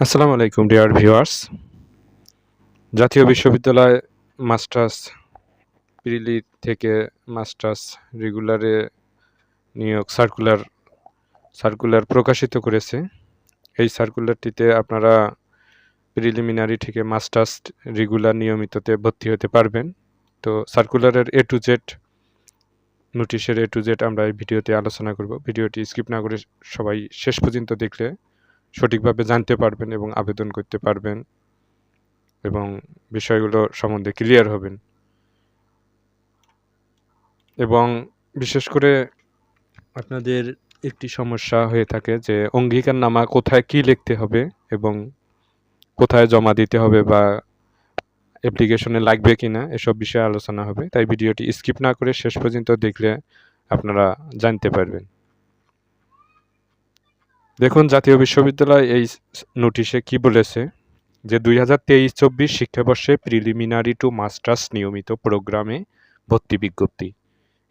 আসসালামু আলাইকুম dear viewers. জাতীয় বিশ্ববিদ্যালয় মাস্টার্স প্রিলি থেকে মাস্টার্স রেগুলারে নিয়োগ সার্কুলার প্রকাশিত করেছে। এই সার্কুলারটিতে আপনারা প্রিলিমিনারি থেকে মাস্টার্স রেগুলার নিয়মিততে ভর্তি হতে পারবেন। তো সার্কুলারের এ টু জেড নোটিশের এ টু জেড আমরা এই ভিডিওতে আলোচনা করব। ভিডিওটি স্কিপ না করে সবাই শেষ পর্যন্ত দেখলে সঠিকভাবে জানতে পারবেন এবং আবেদন করতে পারবেন এবং বিষয়গুলো সম্বন্ধে ক্লিয়ার হবেন। এবং বিশেষ করে আপনাদের একটি সমস্যা হয়ে থাকে যে অঙ্গীকারনামা কোথায় কি লিখতে হবে এবং কোথায় জমা দিতে হবে বা অ্যাপ্লিকেশনে লাগবে কিনা এসব বিষয়ে আলোচনা হবে। তাই ভিডিওটি স্কিপ না করে শেষ পর্যন্ত দেখলে আপনারা জানতে পারবেন। দেখুন জাতীয় বিশ্ববিদ্যালয় এই নোটিশে কি বলেছে যে 2023-24 শিক্ষাবর্ষে প্রিলিমিনারি টু মাস্টার্স নিয়মিত প্রোগ্রামে ভর্তি বিজ্ঞপ্তি।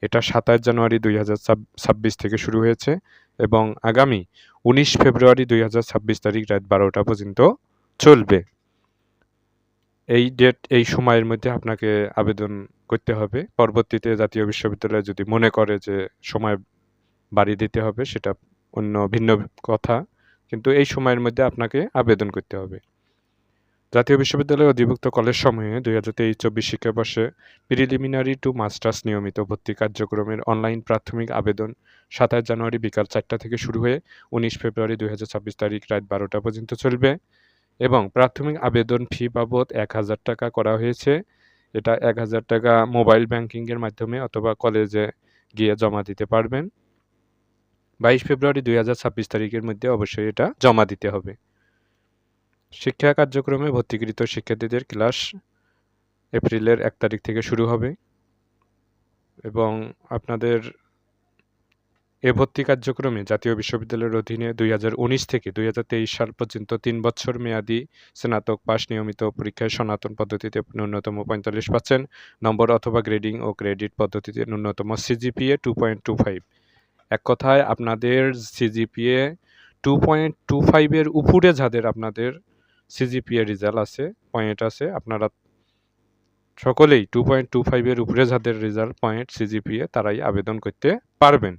এটা 27 জানুয়ারি 2026 থেকে শুরু হয়েছে এবং আগামী 19 ফেব্রুয়ারি 2026 তারিখ রাত 12টা পর্যন্ত চলবে। এই সময়ের মধ্যে আপনাকে আবেদন করতে হবে। পরবর্তীতে জাতীয় বিশ্ববিদ্যালয় যদি মনে করে যে সময় বাড়িয়ে দিতে হবে সেটা অন্য ভিন্ন কথা। কিন্তু এই সময়ের মধ্যে আপনাকে আবেদন করতে হবে। জাতীয় বিশ্ববিদ্যালয়ের অধিভুক্ত কলেজসমূহে 2023-24 শিক্ষাবর্ষে প্রিলিমিনারি টু মাস্টার্স নিয়মিত ভর্তি কার্যক্রমের অনলাইন প্রাথমিক আবেদন 27 জানুয়ারি বিকাল 4টা থেকে শুরু হয়ে 19 ফেব্রুয়ারি 2026 তারিখ রাত 12টা পর্যন্ত চলবে এবং প্রাথমিক আবেদন ফি বাবদ 1000 টাকা করা হয়েছে। এটা 1000 টাকা মোবাইল ব্যাংকিংয়ের মাধ্যমে অথবা কলেজে গিয়ে জমা দিতে পারবেন। 22 ফেব্রুয়ারি 2026 তারিখের মধ্যে অবশ্যই এটা জমা দিতে হবে। শিক্ষা কার্যক্রমে ভর্তিকৃত শিক্ষার্থীদের ক্লাস এপ্রিলের 1 তারিখ থেকে শুরু হবে এবং আপনাদের এ ভর্তি কার্যক্রমে জাতীয় বিশ্ববিদ্যালয়ের অধীনে 2019 থেকে 2023 সাল পর্যন্ত 3 বছর মেয়াদী স্নাতক পাশ নিয়মিত পরীক্ষায় সনাতন পদ্ধতিতে ন্যূনতম 45% নম্বর অথবা গ্রেডিং ও ক্রেডিট পদ্ধতিতে ন্যূনতম সিজিপিএ 2.25। এক কথায় আপনাদের সিজিপিএ 2.25 এর উপরে যাদের আপনাদের সিজিপিএ রেজাল্ট আছে, পয়েন্ট আছে, আপনারা সকলেই 2.25 এর উপরে যাদের রেজাল্ট পয়েন্ট সিজিপিএ তারাই আবেদন করতে পারবেন।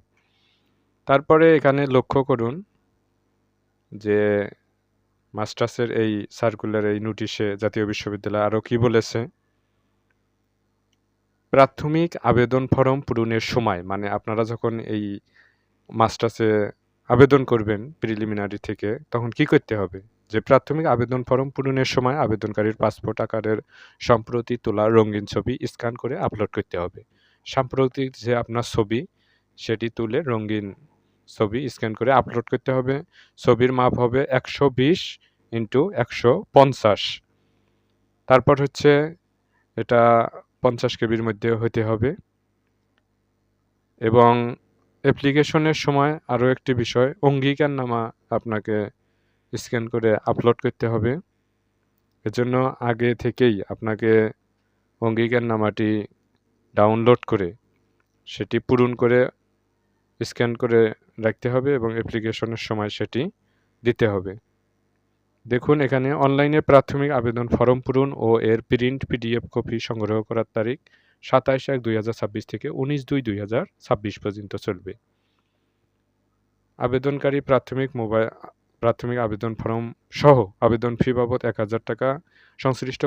তারপরে এখানে লক্ষ্য করুন যে মাস্টার্সের এই সার্কুলার এই নোটিশে জাতীয় বিশ্ববিদ্যালয় আরও কি বলেছে। প্রাথমিক আবেদন ফরম পূরণের সময় মানে আপনারা যখন এই মাস্টার্সে আবেদন করবেন প্রিলিমিনারি থেকে তখন কি করতে হবে যে প্রাথমিক আবেদন ফরম পূরণের সময় আবেদনকারীর পাসপোর্ট আকারের সম্প্রতি তোলা রঙিন ছবি স্ক্যান করে আপলোড করতে হবে। সাম্প্রতিক যে আপনার ছবি সেটি তুলে রঙিন ছবি স্ক্যান করে আপলোড করতে হবে। ছবির মাপ হবে 120x150। তারপর হচ্ছে এটা 50 কেবির মধ্যে হতে হবে এবং অ্যাপ্লিকেশনের সময় আরও একটি বিষয় অঙ্গীকারনামা আপনাকে স্ক্যান করে আপলোড করতে হবে। এজন্য আগে থেকেই আপনাকে অঙ্গীকারনামাটি ডাউনলোড করে সেটি পূরণ করে স্ক্যান করে রাখতে হবে এবং অ্যাপ্লিকেশনের সময় সেটি দিতে হবে। দেখুন এখানে অনলাইনে প্রাথমিক আবেদন ফরম পূরণ ও এর প্রিন্ট পিডিএফ কপি সংগ্রহ করার তারিখ 27/1/2026 থেকে 19/2/2026 পর্যন্ত চলবে। আবেদনকারী প্রাথমিক আবেদন ফরম সহ আবেদন ফি বাবদ 1000 টাকা সংশ্লিষ্ট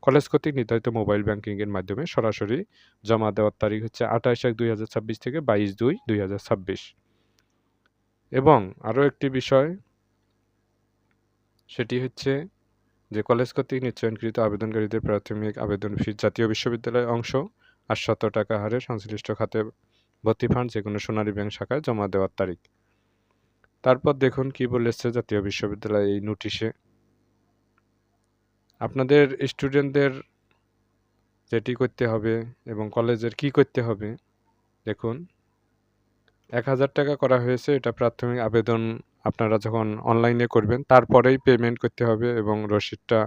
কলেজ কর্তৃক নির্ধারিত মোবাইল ব্যাংকিংয়ের মাধ্যমে সরাসরি জমা দেওয়ার তারিখ হচ্ছে 28/1/2026 থেকে 22/2/2026। এবং আরও একটি বিষয় সেটি হচ্ছে যে কলেজ কর্তৃক নিশ্চয়নকৃত আবেদনকারীদের প্রাথমিক আবেদন ফি জাতীয় বিশ্ববিদ্যালয়ের অংশ 800 টাকা হারে সংশ্লিষ্ট খাতে ভর্তি ফান্ড যেকোনো সোনালী ব্যাংক শাখায় জমা দেওয়ার তারিখ। তারপর দেখুন কি বলেছে জাতীয় বিশ্ববিদ্যালয় এই নোটিশে। আপনাদের স্টুডেন্টদের যেটি করতে হবে এবং কলেজের কি করতে হবে দেখুন 1000 টাকা করা হয়েছে। এটা প্রাথমিক আবেদন আপনারা যখন অনলাইনে করবেন তারপরেই পেমেন্ট করতে হবে এবং রসিদটা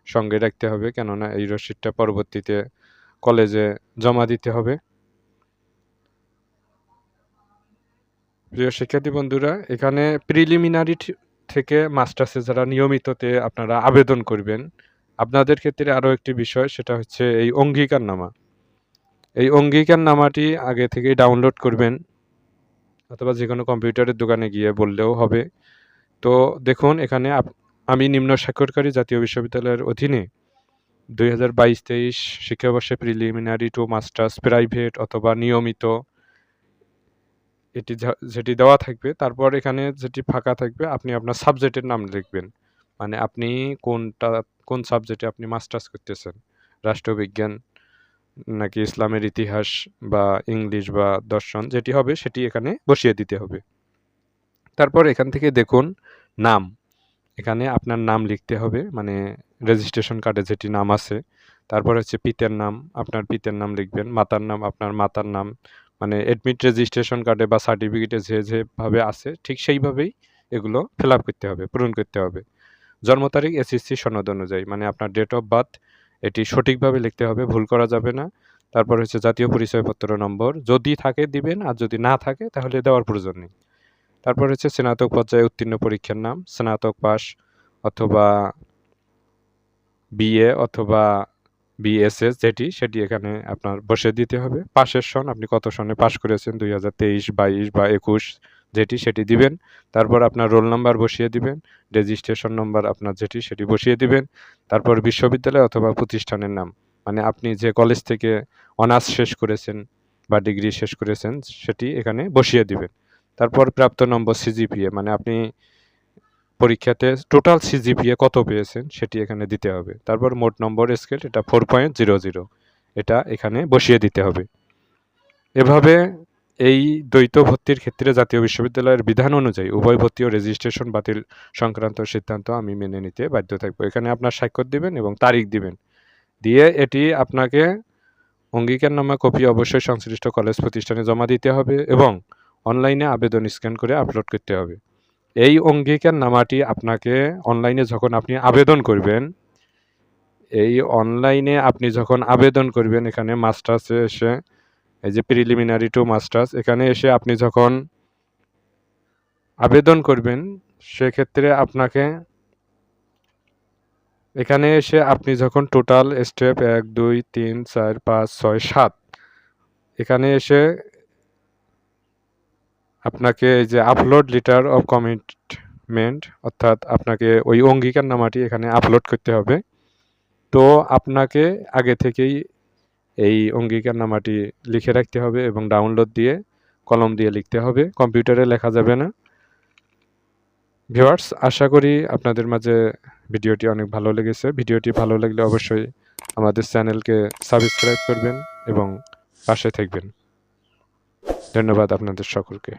সঙ্গে রাখতে হবে, কেননা এই রসিদটা পরবর্তীতে কলেজে জমা দিতে হবে। প্রিয় শিক্ষার্থী বন্ধুরা, এখানে থেকে মাস্টার্সে যারা নিয়মিততে আপনারা আবেদন করবেন, আপনাদের ক্ষেত্রে আরও একটি বিষয়, সেটা হচ্ছে এই অঙ্গীকারনামা। এই অঙ্গীকারনামাটি আগে থেকেই ডাউনলোড করবেন, অথবা যেকোনো কম্পিউটারের দোকানে গিয়ে বললেও হবে। তো দেখুন এখানে আমি নিম্ন স্বাক্ষরকারী জাতীয় বিশ্ববিদ্যালয়ের অধীনে 2022-23 শিক্ষাবর্ষে প্রিলিমিনারি টু মাস্টার্স প্রাইভেট অথবা নিয়মিত যেটি দেওয়া থাকবে, তারপর এখানে যেটি ফাঁকা থাকবে আপনি আপনার সাবজেক্টের নাম লিখবেন। মানে আপনি কোন সাবজেক্টে আপনি মাস্টার্স করতেছেন, রাষ্ট্রবিজ্ঞান নাকি ইসলামের ইতিহাস বা ইংলিশ বা দর্শন, যেটি হবে সেটি এখানে বসিয়ে দিতে হবে। তারপর এখান থেকে দেখুন নাম, এখানে আপনার নাম লিখতে হবে, মানে রেজিস্ট্রেশন কার্ডে যেটি নাম আছে। তারপর হচ্ছে পিতার নাম, আপনার পিতার নাম লিখবেন। মাতার নাম, আপনার মাতার নাম, মানে অ্যাডমিট রেজিস্ট্রেশন কার্ডে বা সার্টিফিকেটে যেভাবে আছে ঠিক সেইভাবেই এগুলো ফিল আপ করতে হবে, পূরণ করতে হবে। জন্ম তারিখ এসএসসি সনদ অনুযায়ী, মানে আপনার ডেট অফ বার্থ, এটি সঠিকভাবে লিখতে হবে, ভুল করা যাবে না। তারপর হচ্ছে জাতীয় পরিচয়পত্র নম্বর, যদি থাকে দিবেন, আর যদি না থাকে তাহলে দেওয়ার প্রয়োজন নেই। তারপর হচ্ছে স্নাতক পর্যায়ে উত্তীর্ণ পরীক্ষার নাম, স্নাতক পাস অথবা বিএ অথবা বিএসএস যেটি, সেটি এখানে আপনার বসে দিতে হবে। পাশের সন, আপনি কত সনে পাস করেছেন, 2023, 22 বা 21 যেটি, সেটি দিবেন। তারপর আপনার রোল নাম্বার বসিয়ে দিবেন, রেজিস্ট্রেশন নম্বর আপনার যেটি, সেটি বসিয়ে দিবেন। তারপর বিশ্ববিদ্যালয় অথবা প্রতিষ্ঠানের নাম, মানে আপনি যে কলেজ থেকে অনার্স শেষ করেছেন বা ডিগ্রি শেষ করেছেন সেটি এখানে বসিয়ে দিবেন। তারপর প্রাপ্ত নম্বর সিজিপিএ, মানে আপনি পরীক্ষাতে টোটাল সিজিপিএ কত পেয়েছেন সেটি এখানে দিতে হবে। তারপর মোট নম্বর স্কেল, এটা 4.00, এটা এখানে বসিয়ে দিতে হবে। এভাবে এই দ্বৈত ভর্তির ক্ষেত্রে জাতীয় বিশ্ববিদ্যালয়ের বিধান অনুযায়ী উভয় ভর্তি ও রেজিস্ট্রেশন বাতিল সংক্রান্ত সিদ্ধান্ত আমি মেনে নিতে বাধ্য থাকবো। এখানে আপনার স্বাক্ষর দিবেন এবং তারিখ দিবেন, দিয়ে এটি আপনাকে অঙ্গীকারনামা কপি অবশ্যই সংশ্লিষ্ট কলেজ প্রতিষ্ঠানে জমা দিতে হবে এবং অনলাইনে আবেদন স্ক্যান করে আপলোড করতে হবে। এই অঙ্গীকারনামাটি আপনাকে অনলাইনে যখন আপনি আবেদন করবেন, এখানে মাস্টার্সে এসে এই যে প্রিলিমিনারি টু মাস্টার্স, এখানে এসে আপনি যখন আবেদন করবেন, সেক্ষেত্রে আপনাকে এখানে এসে আপনি যখন টোটাল স্টেপ 1, 2, 3, 4, 5, 6, 7, এখানে এসে আপনাকে এই যে আপলোড লেটার অফ কমিটমেন্ট, অর্থাৎ আপনাকে ওই অঙ্গীকারনামাটি এখানে আপলোড করতে হবে। তো আপনাকে আগে থেকেই এই অঙ্গীকারনামাটি লিখে রাখতে হবে এবং ডাউনলোড দিয়ে কলম দিয়ে লিখতে হবে, কম্পিউটারে লেখা যাবে না। ভিউয়ার্স, আশা করি আপনাদের মাঝে ভিডিওটি অনেক ভালো লেগেছে। ভিডিওটি ভালো লাগলে অবশ্যই আমাদের চ্যানেলকে সাবস্ক্রাইব করবেন এবং পাশে থাকবেন। ধন্যবাদ আপনাদের সকলকে।